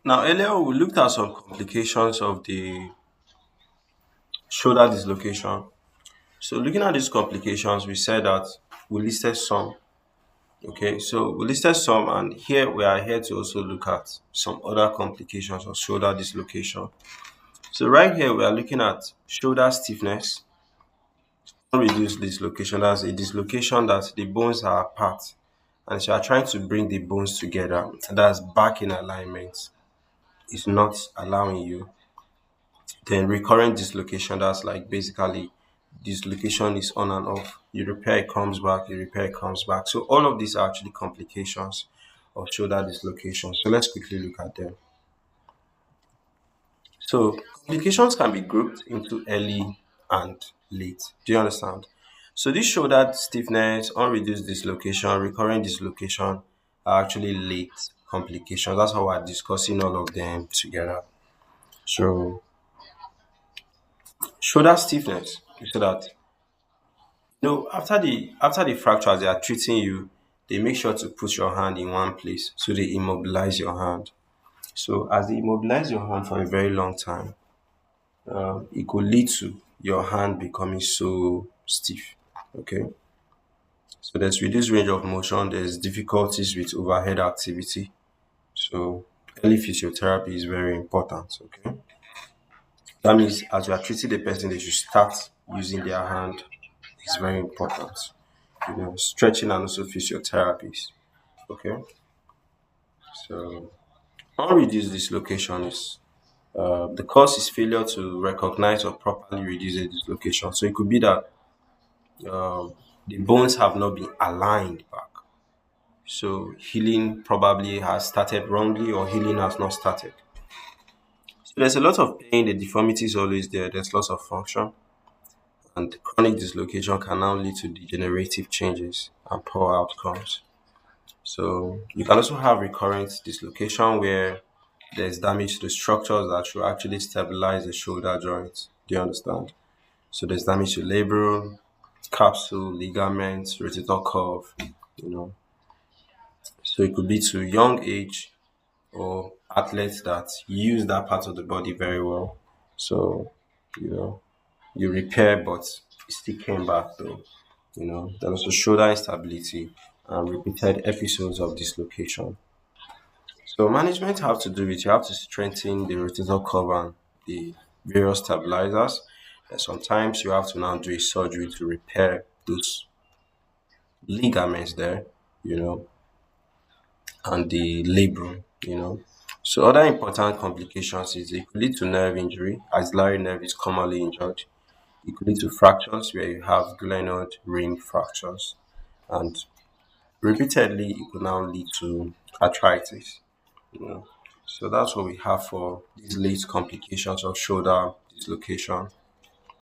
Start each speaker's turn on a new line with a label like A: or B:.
A: Now, earlier we looked at some complications of the shoulder dislocation. So, looking at these complications, we said that we listed some. Okay, so we listed some, and here we are here to also look at some other complications of shoulder dislocation. So, right here we are looking at shoulder stiffness, unreduced dislocation. That's a dislocation that the bones are apart, and so you are trying to bring the bones together. That's back in alignment. It's not allowing you. Then recurrent dislocation, that's like basically dislocation is on and off. You repair it comes back, you repair it comes back. So all of these are actually complications of shoulder dislocation. So let's quickly look at them. So complications can be grouped into early and late. Do you understand? So this shoulder stiffness, unreduced dislocation, recurrent dislocation are actually late complications. That's how we're discussing all of them together. So shoulder stiffness, so that no, after the fracture, as they are treating you, they make sure to put your hand in one place. So they immobilize your hand. So as they immobilize your hand for a very long time, it could lead to your hand becoming so stiff. Okay. So there's reduced range of motion. There's difficulties with overhead activity. So early physiotherapy is very important. Okay. That means as you are treating the person, they should start using their hand. It's very important. Stretching and also physiotherapies. Okay, so unreduced dislocation is the cause is failure to recognize or properly reduce a dislocation. So it could be that the bones have not been aligned back. So healing probably has started wrongly or healing has not started. So there's a lot of pain, the deformity is always there, there's loss of function, and chronic dislocation can now lead to degenerative changes and poor outcomes. So you can also have recurrent dislocation where there's damage to the structures that should actually stabilize the shoulder joint. Do you understand? So there's damage to labrum, capsule, ligaments, rotator cuff, you know. So it could be to young age or athletes that use that part of the body very well. So, you know, you repair but it still came back though. Then also shoulder instability and repeated episodes of dislocation. So management have to do it. You have to strengthen the rotator cuff and the various stabilizers. And sometimes you have to now do a surgery to repair those ligaments there, you know, and the labrum, So other important complications is it could lead to nerve injury, axillary nerve is commonly injured. It could lead to fractures where you have glenoid ring fractures, and repeatedly it could now lead to arthritis. You know. So that's what we have for these late complications of shoulder dislocation.